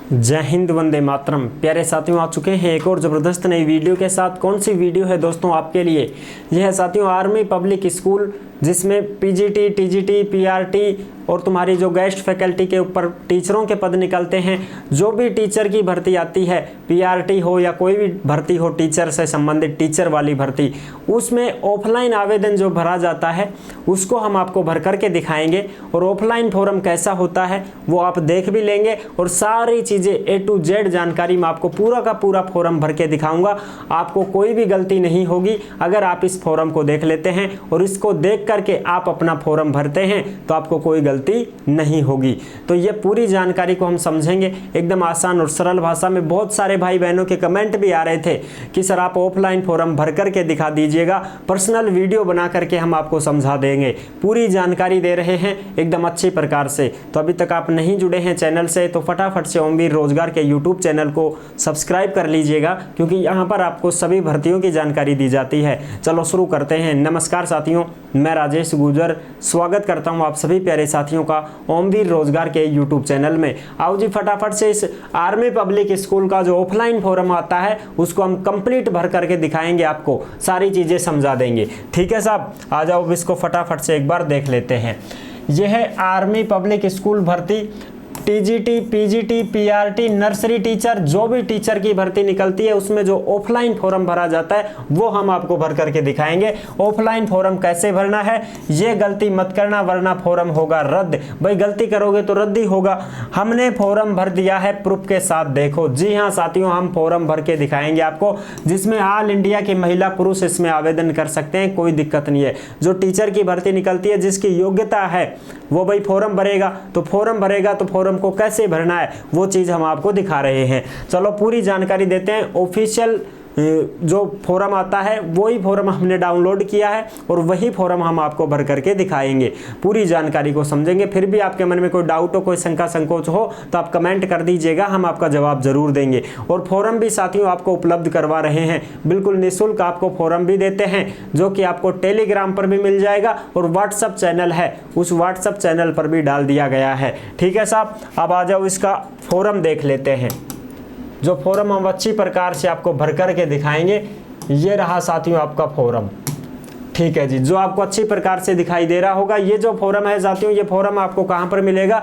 जय हिंद, वंदे मातरम। प्यारे साथियों, आ चुके हैं एक और ज़बरदस्त नई वीडियो के साथ। कौन सी वीडियो है दोस्तों आपके लिए? यह है साथियों आर्मी पब्लिक स्कूल, जिसमें पीजीटी, टीजीटी, पीआरटी और तुम्हारी जो गेस्ट फैकल्टी के ऊपर टीचरों के पद निकलते हैं। जो भी टीचर की भर्ती आती है, पीआरटी हो या कोई भी भर्ती हो टीचर से संबंधित, टीचर वाली भर्ती, उसमें ऑफलाइन आवेदन जो भरा जाता है उसको हम आपको भर करके दिखाएंगे। और ऑफलाइन फॉर्म कैसा होता है वो आप देख भी लेंगे, और सारी चीज़ें A to Z जानकारी मैं आपको पूरा का पूरा फॉर्म भर के दिखाऊंगा। आपको कोई भी गलती नहीं होगी अगर आप इस फॉर्म को देख लेते हैं और इसको देख करके आप अपना फॉर्म भरते हैं तो आपको कोई गलती नहीं होगी। तो ये पूरी जानकारी को हम समझेंगे एकदम आसान और सरल भाषा में। बहुत सारे भाई बहनों के कमेंट भी आ रहे थे कि सर आप ऑफलाइन फॉर्म भर करके दिखा दीजिएगा, पर्सनल वीडियो बना करके हम आपको समझा देंगे। पूरी जानकारी दे रहे हैं एकदम अच्छी प्रकार से। तो अभी तक आप नहीं जुड़े हैं चैनल से तो फटाफट से ओमवीर रोजगार के यूट्यूब चैनल को सब्सक्राइब कर लीजिएगा, क्योंकि यहाँ पर आपको सभी भर्तियों की जानकारी दी जाती है। चलो शुरू करते हैं। नमस्कार साथियों, मैं राजेश गुर्जर स्वागत करता हूं आप सभी प्यारे साथियों का ओमवीर रोजगार के यूट्यूब चैनल में। आओ जी फटाफट से इस आर्मी पब्लिक स्कूल का जो ऑफलाइन फॉर्म आता है उसको हम कंप्लीट भर करके दिखाएंगे, आपको सारी चीजें समझा देंगे। ठीक है साहब, आ जाओ इसको फटाफट से एक बार देख लेते हैं। यह है आर्मी पब्लिक स्कूल भर्ती, TGT, PGT, PRT, nursery teacher, जो भी टीचर की भर्ती निकलती है उसमें जो ऑफलाइन फॉर्म भरा जाता है वो हम आपको भर करके दिखाएंगे। ऑफलाइन फॉर्म कैसे भरना है, ये गलती मत करना वरना फॉर्म होगा रद्द। भाई गलती करोगे तो रद्द ही होगा। हमने फॉर्म भर दिया है प्रूफ के साथ, देखो। जी हाँ साथियों, हम फॉर्म भर के दिखाएंगे आपको, जिसमें ऑल इंडिया के महिला पुरुष इसमें आवेदन कर सकते हैं, कोई दिक्कत नहीं है। जो टीचर की भर्ती निकलती है, जिसकी योग्यता है वो भाई फॉर्म भरेगा। तो फॉर्म को कैसे भरना है वो चीज हम आपको दिखा रहे हैं। चलो पूरी जानकारी देते हैं। ऑफिशियल जो फॉर्म आता है वही फॉर्म हमने डाउनलोड किया है और वही फॉर्म हम आपको भर करके दिखाएंगे। पूरी जानकारी को समझेंगे। फिर भी आपके मन में कोई डाउट हो, कोई शंका संकोच हो तो आप कमेंट कर दीजिएगा, हम आपका जवाब जरूर देंगे। और फॉर्म भी साथियों आपको उपलब्ध करवा रहे हैं, बिल्कुल निःशुल्क आपको फॉर्म भी देते हैं, जो कि आपको टेलीग्राम पर भी मिल जाएगा और व्हाट्सएप चैनल है उस व्हाट्सएप चैनल पर भी डाल दिया गया है। ठीक है साहब, अब आ जाओ इसका फॉर्म देख लेते हैं। जो फॉर्म हम अच्छी प्रकार से आपको भर करके दिखाएंगे। ये रहा साथियों आपका फॉर्म। ठीक है जी, जो आपको अच्छी प्रकार से दिखाई दे रहा होगा। ये जो फॉर्म है साथियों, ये फॉर्म आपको कहां पर मिलेगा?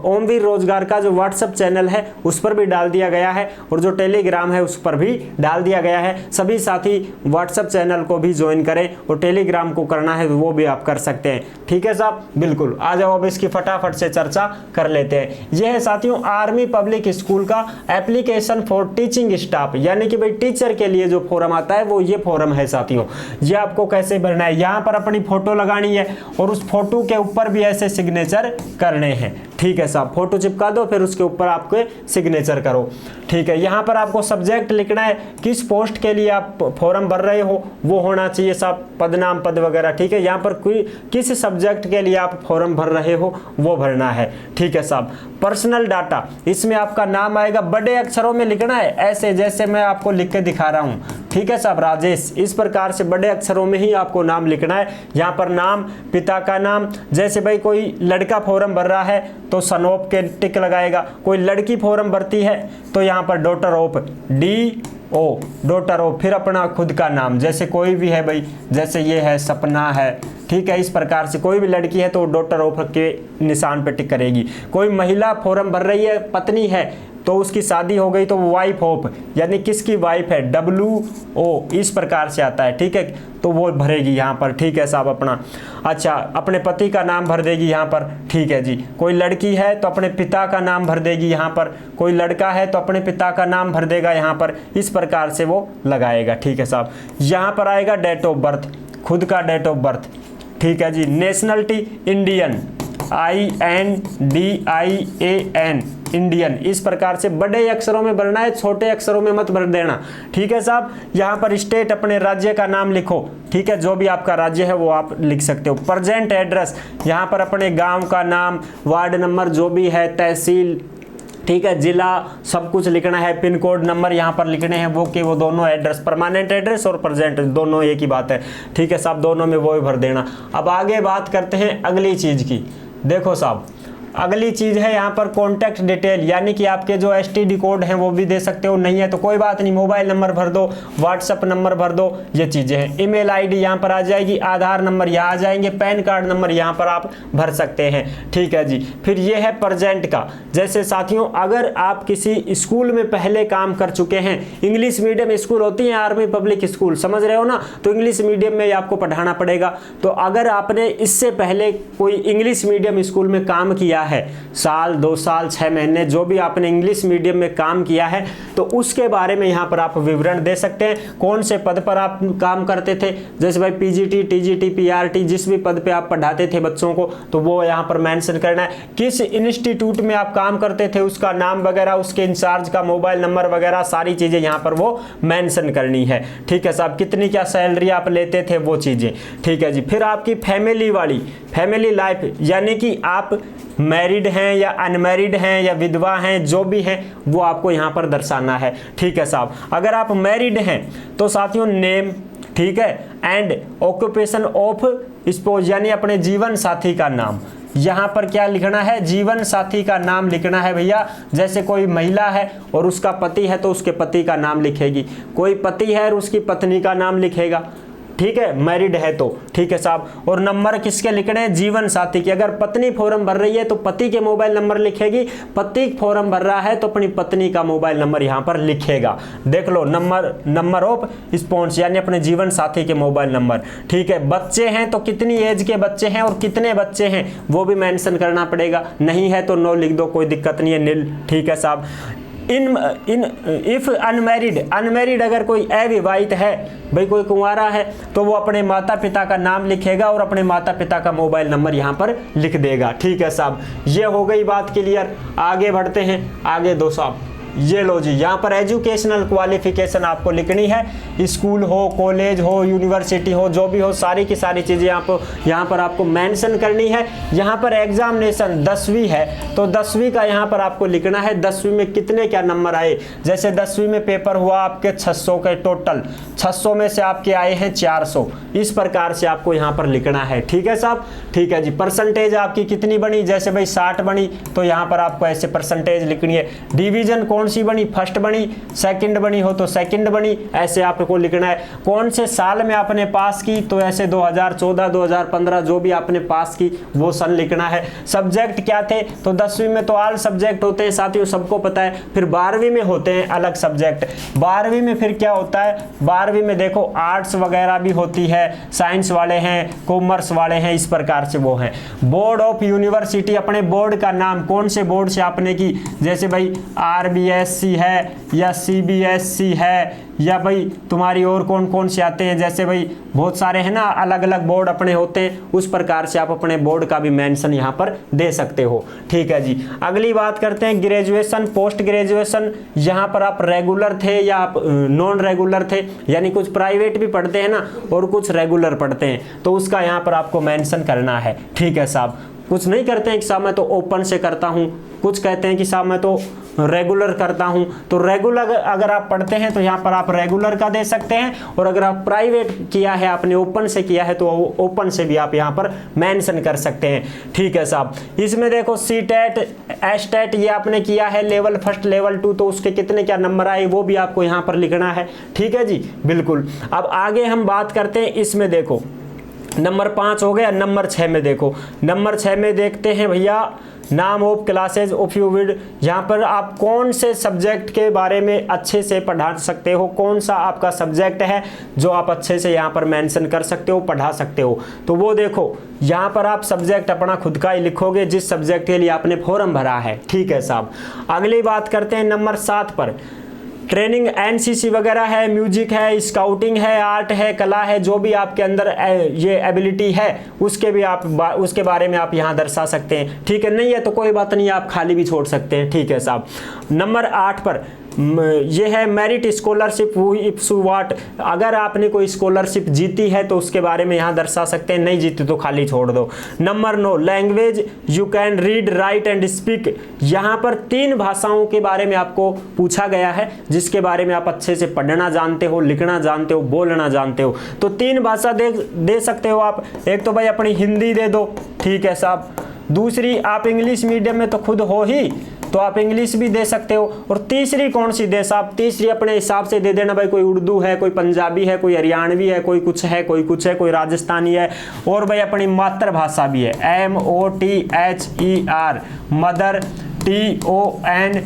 ओमवीर रोजगार का जो व्हाट्सएप चैनल है उस पर भी डाल दिया गया है और जो टेलीग्राम है उस पर भी डाल दिया गया है। सभी साथी व्हाट्सएप चैनल को भी ज्वाइन करें और टेलीग्राम को करना है वो भी आप कर सकते हैं। ठीक है साहब, बिल्कुल। आ जाओ अब इसकी फटाफट से चर्चा कर लेते हैं। यह है साथियों आर्मी पब्लिक स्कूल का एप्लीकेशन फॉर टीचिंग स्टाफ, यानी कि भाई टीचर के लिए जो फॉर्म आता है वो ये फॉर्म है साथियों। ये आपको कैसे भरना है, यहां पर अपनी फोटो लगानी है और उस फोटो के ऊपर भी ऐसे सिग्नेचर करने हैं। ठीक है साहब, फोटो चिपका दो फिर उसके ऊपर आपके सिग्नेचर करो। ठीक है, यहां पर आपको सब्जेक्ट लिखना है, किस पोस्ट के लिए आप फॉर्म भर रहे हो वो होना चाहिए साहब, पद नाम पद वगैरह। ठीक है, यहां पर कोई किस सब्जेक्ट के लिए आप फॉर्म भर रहे हो वो भरना है। ठीक है साहब, पर्सनल डाटा, इसमें आपका नाम आएगा, बड़े अक्षरों में लिखना है, ऐसे जैसे मैं आपको लिख के दिखा रहा हूं। ठीक है साहब, राजेश, इस प्रकार से बड़े अक्षरों में ही आपको नाम लिखना है। यहाँ पर नाम, पिता का नाम, जैसे भाई कोई लड़का फॉर्म भर रहा है तो सन ऑफ के टिक लगाएगा, कोई लड़की फॉर्म भरती है तो यहाँ पर daughter of, DO, daughter of, फिर अपना खुद का नाम, जैसे कोई भी है भाई, जैसे ये है सपना है। ठीक है, इस प्रकार से कोई भी लड़की है तो डॉटर ऑफ के निशान पे टिक करेगी। कोई महिला फॉर्म भर रही है, पत्नी है तो उसकी शादी हो गई तो वाइफ ऑफ, यानी किसकी वाइफ है, WO, इस प्रकार से आता है। ठीक है, तो वो भरेगी यहाँ पर। ठीक है साहब, अपना अच्छा अपने पति का नाम भर देगी यहाँ पर। ठीक है जी, कोई लड़की है तो अपने पिता का नाम भर देगी यहाँ पर, कोई लड़का है तो अपने पिता का नाम भर देगा यहाँ पर, इस प्रकार से वो लगाएगा। ठीक है साहब, यहाँ पर आएगा डेट ऑफ बर्थ, खुद का डेट ऑफ बर्थ। ठीक है जी, नेशनलिटी इंडियन, INDIAN, इंडियन, इस प्रकार से बड़े अक्षरों में भरना है, छोटे अक्षरों में मत भर देना। ठीक है साहब, यहाँ पर स्टेट, अपने राज्य का नाम लिखो। ठीक है, जो भी आपका राज्य है वो आप लिख सकते हो। प्रेजेंट एड्रेस, यहाँ पर अपने गांव का नाम, वार्ड नंबर जो भी है, तहसील, ठीक है, जिला, सब कुछ लिखना है। पिन कोड नंबर यहाँ पर लिखने हैं, वो कि वो दोनों एड्रेस, परमानेंट एड्रेस और प्रेजेंट दोनों एक ही बात है। ठीक है साहब, दोनों में वो ही भर देना। अब आगे बात करते हैं अगली चीज की। देखो साहब, अगली चीज़ है यहाँ पर कॉन्टैक्ट डिटेल, यानी कि आपके जो STD कोड हैं वो भी दे सकते हो, नहीं है तो कोई बात नहीं, मोबाइल नंबर भर दो, व्हाट्सअप नंबर भर दो, ये चीज़ें हैं। ईमेल ID यहाँ पर आ जाएगी, आधार नंबर यहाँ आ जाएंगे, पैन कार्ड नंबर यहाँ पर आप भर सकते हैं, ठीक है जी। फिर ये है प्रेजेंट का, जैसे साथियों अगर आप किसी स्कूल में पहले काम कर चुके हैं, इंग्लिश मीडियम स्कूल होती है आर्मी पब्लिक स्कूल, समझ रहे हो ना, तो इंग्लिश मीडियम में आपको पढ़ाना पड़ेगा। तो अगर आपने इससे पहले कोई इंग्लिश मीडियम स्कूल में काम किया है, साल 2 साल 6 महीने जो भी आपने इंग्लिश मीडियम में काम किया है, तो उसके बारे में यहाँ पर आप विवरण दे सकते हैं। कौन से पद पर आप काम करते थे, जैसे भाई PGT TGT PRT जिस भी पद पे आप पढ़ाते थे बच्चों को, तो वो यहाँ पर मेंशन करना है। किस इंस्टीट्यूट में आप काम करते थे उसका नाम वगैरह, उसके इंचार्ज का मोबाइल नंबर वगैरह सारी चीज़ें यहाँ पर वो मेंशन करनी है, ठीक है साहब। कितनी क्या सैलरी आप लेते थे वो चीज़ें, ठीक है जी। फिर आपकी फैमिली वाली, फैमिली लाइफ, यानी कि आप मैरिड हैं या अनमैरिड हैं या विधवा हैं, जो भी हैं वो आपको यहाँ पर दर्शाना है, ठीक है साहब। अगर आप मैरिड हैं तो साथियों नेम, ठीक है, एंड ऑक्यूपेशन ऑफ स्पोज, यानी अपने जीवन साथी का नाम, यहाँ पर क्या लिखना है, जीवन साथी का नाम लिखना है भैया। जैसे कोई महिला है और उसका पति है तो उसके पति का नाम लिखेगी, कोई पति है और उसकी पत्नी का नाम लिखेगा, ठीक है, मैरिड है तो, ठीक है साहब। और नंबर किसके लिखने हैं, जीवन साथी के। अगर पत्नी फॉर्म भर रही है तो पति के मोबाइल नंबर लिखेगी, पति फॉर्म भर रहा है तो अपनी पत्नी का मोबाइल नंबर यहाँ पर लिखेगा। देख लो, नंबर ऑफ स्पॉन्स, यानी अपने जीवन साथी के मोबाइल नंबर, ठीक है। बच्चे हैं तो कितनी एज के बच्चे हैं और कितने बच्चे हैं वो भी मेंशन करना पड़ेगा, नहीं है तो नो लिख दो, कोई दिक्कत नहीं है, नील, ठीक है साहब। इफ अनमैरिड अगर कोई अविवाहित है, भाई कोई कुंवारा है, तो वो अपने माता पिता का नाम लिखेगा और अपने माता पिता का मोबाइल नंबर यहाँ पर लिख देगा, ठीक है साहब। ये हो गई बात क्लियर। आगे बढ़ते हैं, आगे दो साहब, ये लो जी, यहाँ पर एजुकेशनल क्वालिफिकेशन आपको लिखनी है, स्कूल हो, कॉलेज हो, यूनिवर्सिटी हो, जो भी हो, सारी की सारी चीज़ें यहाँ पर आपको मेंशन करनी है। यहाँ पर एग्जामिनेशन 10वीं है तो 10वीं का यहाँ पर आपको लिखना है, 10वीं में कितने क्या नंबर आए। जैसे 10वीं में पेपर हुआ आपके 600 के टोटल, 600 में से आपके आए हैं 400, इस प्रकार से आपको यहाँ पर लिखना है, ठीक है साहब, ठीक है जी। परसेंटेज आपकी कितनी बनी, जैसे भाई 60 बनी तो यहाँ पर आपको ऐसे परसेंटेज लिखनी है। डिवीजन कौन सी बनी, फर्स्ट बनी, सेकंड बनी हो तो सेकंड बनी, ऐसे आपको लिखना है। कौन से साल में आपने पास की, तो ऐसे 2014 2015 जो भी आपने पास की वो सन लिखना है। सब्जेक्ट क्या थे, तो 10वीं में तो ऑल सब्जेक्ट होते हैं साथियों, सबको पता है। फिर 12वीं में होते हैं अलग सब्जेक्ट। 12वीं में फिर क्या होता है, 12वीं में देखो आर्ट्स वगैरह भी होती है, साइंस वाले हैं, कॉमर्स वाले हैं, इस प्रकार से वो हैं। बोर्ड ऑफ यूनिवर्सिटी, अपने बोर्ड का नाम, कौन से बोर्ड से आपने की, जैसे भाई RBSC है या CBSC है, या भाई तुम्हारी और कौन कौन से आते हैं, जैसे भाई बहुत सारे हैं ना, अलग अलग बोर्ड अपने होते हैं, उस प्रकार से आप अपने बोर्ड का भी मेंशन यहाँ पर दे सकते हो, ठीक है जी। अगली बात करते हैं ग्रेजुएशन, पोस्ट ग्रेजुएशन। यहाँ पर आप रेगुलर थे या आप नॉन रेगुलर थे, यानी कुछ प्राइवेट भी पढ़ते हैं ना और कुछ रेगुलर पढ़ते हैं, तो उसका यहाँ पर आपको मेंशन करना है, ठीक है साहब। कुछ नहीं करते हैं कि साहब मैं तो ओपन से करता हूँ, कुछ कहते हैं कि साहब मैं तो रेगुलर करता हूं, तो रेगुलर अगर आप पढ़ते हैं तो यहाँ पर आप रेगुलर का दे सकते हैं, और अगर आप प्राइवेट किया है, आपने ओपन से किया है, तो ओपन से भी आप यहाँ पर मेंशन कर सकते हैं, ठीक है साहब। इसमें देखो CTET STET ये आपने किया है, लेवल 1 लेवल 2, तो उसके कितने क्या नंबर आए वो भी आपको यहाँ पर लिखना है, ठीक है जी, बिल्कुल। अब आगे हम बात करते हैं, इसमें देखो नंबर 5 हो गया। नंबर 6 में देखो, नंबर 6 में देखते हैं भैया, नाम ऑफ क्लासेज ऑफ यू विड। यहाँ पर आप कौन से सब्जेक्ट के बारे में अच्छे से पढ़ा सकते हो, कौन सा आपका सब्जेक्ट है जो आप अच्छे से यहाँ पर मेंशन कर सकते हो, पढ़ा सकते हो, तो वो देखो यहाँ पर आप सब्जेक्ट अपना खुद का ही लिखोगे जिस सब्जेक्ट के लिए आपने फॉर्म भरा है, ठीक है साहब। अगली बात करते हैं नंबर 7 पर। ट्रेनिंग NCC वगैरह है, म्यूजिक है, स्काउटिंग है, आर्ट है, कला है, जो भी आपके अंदर ये एबिलिटी है उसके बारे में आप यहाँ दर्शा सकते हैं, ठीक है। नहीं है तो कोई बात नहीं, आप खाली भी छोड़ सकते हैं, ठीक है साहब। नंबर 8 पर ये है मेरिट स्कॉलरशिप इफ व्हाट। अगर आपने कोई स्कॉलरशिप जीती है तो उसके बारे में यहाँ दर्शा सकते हैं, नहीं जीती तो खाली छोड़ दो। Number 9 language you can read write and speak. यहाँ पर 3 भाषाओं के बारे में आपको पूछा गया है जिसके बारे में आप अच्छे से पढ़ना जानते हो, लिखना जानते हो, बोलना जानते हो, तो 3 भाषा दे सकते हो आप। एक तो भाई अपनी हिंदी दे दो, ठीक है साहब, दूसरी आप इंग्लिश मीडियम में तो खुद हो ही, तो आप इंग्लिश भी दे सकते हो। और तीसरी कौन सी दे साहब? तीसरी अपने हिसाब से दे देना भाई, कोई उर्दू है, कोई पंजाबी है, कोई हरियाणवी है, कोई कुछ है, कोई कुछ है, कोई राजस्थानी है, और भाई अपनी मातृभाषा भी है, MOTHER मदर, TONGUE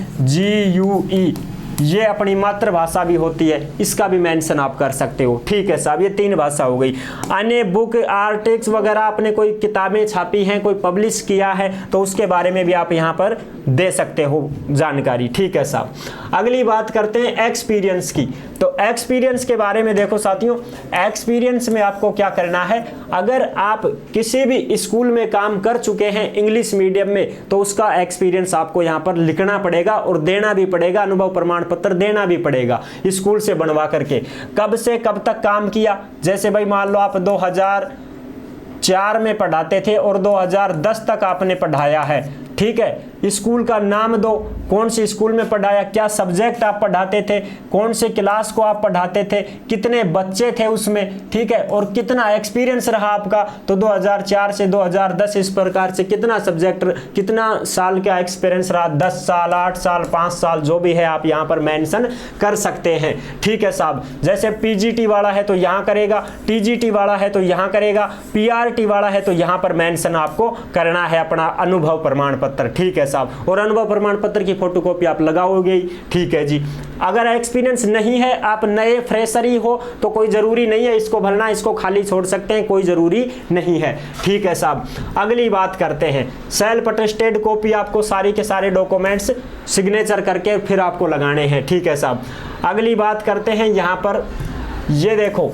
ये अपनी मातृभाषा भी होती है, इसका भी मेंशन आप कर सकते हो। ठीक है साहब, ये 3 भाषा हो गई। अन्य बुक आर्टिकल्स वगैरह आपने कोई किताबें छापी हैं, कोई पब्लिश किया है, तो उसके बारे में भी आप यहाँ पर दे सकते हो जानकारी। ठीक है साहब, अगली बात करते हैं एक्सपीरियंस की। तो एक्सपीरियंस के बारे में देखो साथियों, एक्सपीरियंस में आपको क्या करना है, अगर आप किसी भी स्कूल में काम कर चुके हैं इंग्लिश मीडियम में, तो उसका एक्सपीरियंस आपको यहाँ पर लिखना पड़ेगा और देना भी पड़ेगा, अनुभव प्रमाण पत्र देना भी पड़ेगा स्कूल से बनवा करके। कब से कब तक काम किया, जैसे भाई मान लो आप 2004 में पढ़ाते थे और 2010 तक आपने पढ़ाया है। ठीक है, स्कूल का नाम दो, कौन सी स्कूल में पढ़ाया, क्या सब्जेक्ट आप पढ़ाते थे, कौन से क्लास को आप पढ़ाते थे, कितने बच्चे थे उसमें, ठीक है, और कितना एक्सपीरियंस रहा आपका। तो 2004 से 2010 इस प्रकार से कितना सब्जेक्ट, कितना साल का एक्सपीरियंस रहा, 10 साल, 8 साल, 5 साल, जो भी है आप यहाँ पर मेंशन कर सकते हैं। ठीक है साहब, जैसे PGT वाला है तो यहाँ करेगा, TGT वाला है तो यहाँ करेगा, PRT वाला है तो यहाँ पर मेंशन आपको करना है अपना अनुभव प्रमाण पत्र। ठीक है साहब, और अनुभव प्रमाण पत्र की फोटोकॉपी आप लगाओगे ही। ठीक है जी, अगर एक्सपीरियंस नहीं है, आप नए फ्रेशर ही हो, तो कोई जरूरी नहीं है इसको भरना, इसको खाली छोड़ सकते हैं, कोई जरूरी नहीं है। ठीक है साहब, अगली बात करते हैं सेल्फ अटेस्टेड कॉपी, आपको सारी के सारे डॉक्यूमेंट्स सिग्नेचर करके फिर आपको लगाने हैं। ठीक है साहब, अगली बात करते हैं यहाँ पर, ये देखो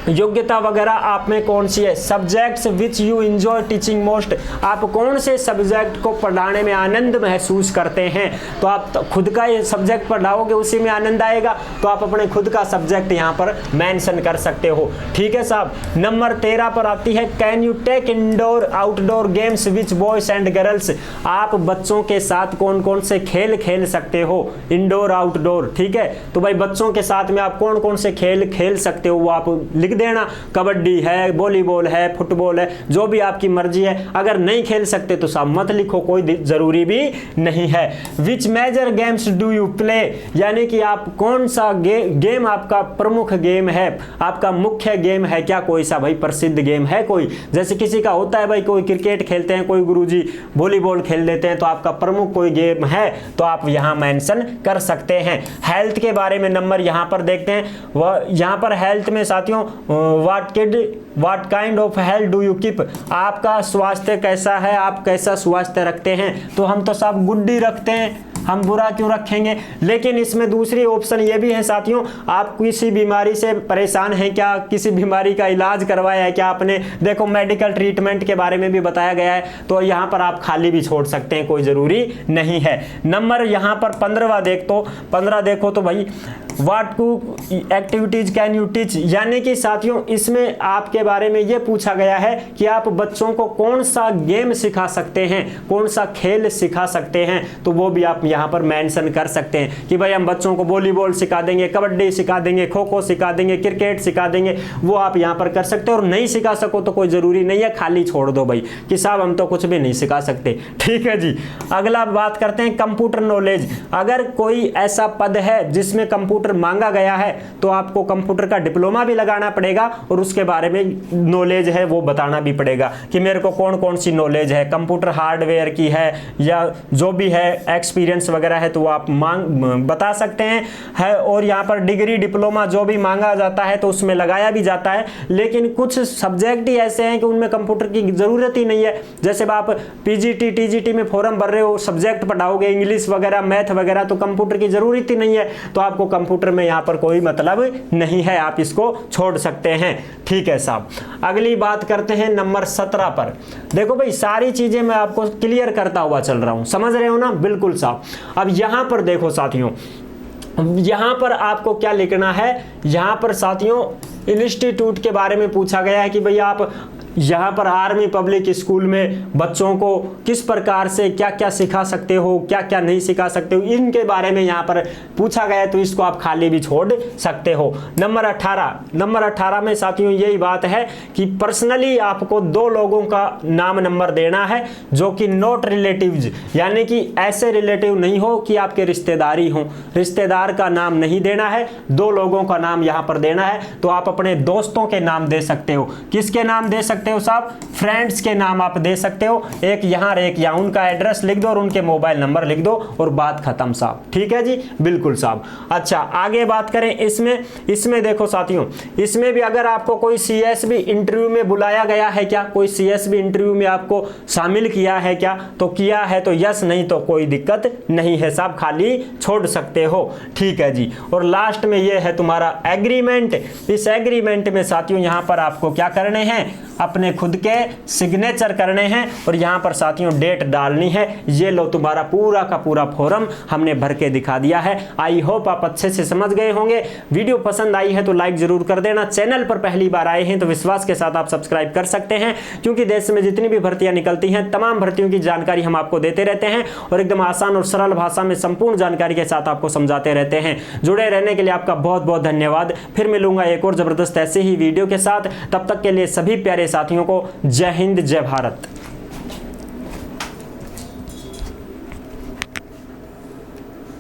योग्यता वगैरह आप में कौन सी है, subjects which you enjoy teaching most, आप कौन से सब्जेक्ट को पढ़ाने में आनंद महसूस करते हैं। तो आप तो खुद का ये सब्जेक्ट पढ़ाओगे, उसी में आनंद आएगा, तो आप अपने खुद का सब्जेक्ट यहाँ पर मेंशन कर सकते हो। ठीक है साहब, नंबर 13 पर आती है can you take indoor outdoor games which boys and girls, आप बच्चों के साथ कौन कौन से खेल खेल सकते हो, इंडोर आउटडोर। ठीक है, तो भाई बच्चों के साथ में आप कौन कौन से खेल खेल सकते हो वो आप लिख देना, कबड्डी है, वॉलीबॉल है, फुटबॉल है, जो भी आपकी मर्जी है। अगर नहीं खेल सकते तो साहब मत लिखो, कोई जरूरी भी नहीं है। Which major games do you play, यानी कि आप कौन सा गेम आपका प्रमुख गेम है, आपका मुख्य गेम है क्या, कोई सा भाई प्रसिद्ध गेम है कोई, जैसे किसी का होता है भाई कोई क्रिकेट खेलते हैं, कोई गुरुजी वॉलीबॉल खेल लेते हैं, तो आपका प्रमुख कोई गेम है तो आप यहां मेंशन कर सकते हैं। हेल्थ के बारे में नंबर यहां पर देखते हैं, वह यहां पर हेल्थ में साथियों what kind of health do you keep, आपका स्वास्थ्य कैसा है, आप कैसा स्वास्थ्य रखते हैं। तो हम तो सब गुड ही रखते हैं, हम बुरा क्यों रखेंगे। लेकिन इसमें दूसरी ऑप्शन ये भी है साथियों, आप किसी बीमारी से परेशान हैं क्या, किसी बीमारी का इलाज करवाया है क्या आपने, देखो मेडिकल ट्रीटमेंट के बारे में भी बताया गया है, तो यहाँ पर आप खाली भी छोड़ सकते हैं, कोई जरूरी नहीं है। नंबर यहाँ पर 15 देखो तो भाई what two activities can you teach, यानी कि साथियों इसमें आपके बारे में यह पूछा गया है कि आप बच्चों को कौन सा गेम सिखा सकते हैं, कौन सा खेल सिखा सकते हैं, तो वो भी आप यहाँ पर मेंशन कर सकते हैं कि भाई हम बच्चों को वॉलीबॉल सिखा देंगे, कबड्डी सिखा देंगे, खो खो सिखा देंगे, क्रिकेट सिखा देंगे, वो आप यहाँ पर कर सकते हो। और नहीं सिखा सको तो कोई जरूरी नहीं है, खाली छोड़ दो भाई कि साहब हम तो कुछ भी नहीं सिखा सकते। ठीक है जी, अगला बात करते हैं कंप्यूटर नॉलेज, अगर कोई ऐसा पद है जिसमें कंप्यूटर मांगा गया है तो आपको कंप्यूटर का डिप्लोमा भी लगाना पड़ेगा और उसके बारे में नॉलेज है वो बताना भी पड़ेगा कि मेरे को कौन कौन सी नॉलेज है, कंप्यूटर हार्डवेयर की है या जो भी है एक्सपीरियंस वगैरह है, तो वो आप बता सकते हैं है। और यहाँ पर डिग्री डिप्लोमा जो भी मांगा जाता है तो उसमें लगाया भी जाता है, लेकिन कुछ सब्जेक्ट ही ऐसे हैं कि उनमें कंप्यूटर की जरूरत ही नहीं है। जैसे आप PGT TGT में फॉर्म भर रहे हो, सब्जेक्ट पढ़ाओगे इंग्लिश वगैरह मैथ वगैरह, तो कंप्यूटर की जरूरत ही नहीं है, तो आपको कंप्यूटर में यहाँ पर कोई मतलब नहीं है, आप इसको छोड़ सकते हैं। ठीक है साहब, अगली बात करते हैं नंबर 17 पर। देखो भाई सारी चीजें मैं आपको क्लियर करता हुआ चल रहा हूं, समझ रहे हो ना, बिल्कुल साहब। अब यहां पर देखो साथियों, यहां पर आपको क्या लिखना है, यहां पर साथियों इंस्टीट्यूट के बारे में पूछा गया है कि भाई आप यहाँ पर आर्मी पब्लिक स्कूल में बच्चों को किस प्रकार से क्या क्या सिखा सकते हो, क्या क्या नहीं सिखा सकते हो, इनके बारे में यहाँ पर पूछा गया है, तो इसको आप खाली भी छोड़ सकते हो। नंबर 18 में साथियों यही बात है कि पर्सनली आपको 2 लोगों का नाम नंबर देना है जो कि नॉट रिलेटिव्स, यानी कि ऐसे रिलेटिव नहीं हो कि आपके रिश्तेदारी हो, रिश्तेदार का नाम नहीं देना है, 2 लोगों का नाम यहाँ पर देना है। तो आप अपने दोस्तों के नाम दे सकते हो। किसके नाम दे सकते हो साहब? फ्रेंड्स के नाम आप दे सकते हो, एक यहाँ और एक यहाँ, उनका एड्रेस लिख दो और उनके मोबाइल नंबर लिख दो और बात खत्म साहब। ठीक है जी, बिल्कुल साहब। अच्छा, आगे बात करें इसमें देखो साथियों, इसमें भी अगर आपको कोई सीएसबी इंटरव्यू में बुलाया गया है क्या, कोई सीएसबी इंटरव्यू में आपको शामिल किया है क्या, तो किया है तो यस, नहीं तो कोई दिक्कत नहीं है साहब, खाली छोड़ सकते हो। ठीक है जी। और लास्ट में ये है तुम्हारा एग्रीमेंट। इस एग्रीमेंट में साथियों यहाँ पर आपको क्या करने हैं, अपने खुद के सिग्नेचर करने हैं और यहाँ पर साथियों डेट डालनी है। ये लो तुम्हारा पूरा का पूरा फॉर्म हमने भर के दिखा दिया है। आई होप आप अच्छे से समझ गए होंगे। वीडियो पसंद आई है तो लाइक जरूर कर देना। चैनल पर पहली बार आए हैं तो विश्वास के साथ आप सब्सक्राइब कर सकते हैं, क्योंकि देश में जितनी भी भर्तियां निकलती हैं तमाम भर्तियों की जानकारी हम आपको देते रहते हैं और एकदम आसान और सरल भाषा में संपूर्ण जानकारी के साथ आपको समझाते रहते हैं। जुड़े रहने के लिए आपका बहुत बहुत धन्यवाद। फिर मिलूंगा एक और जबरदस्त ऐसे ही वीडियो के साथ। तब तक के लिए सभी प्यारे साथियों को जय हिंद, जय भारत।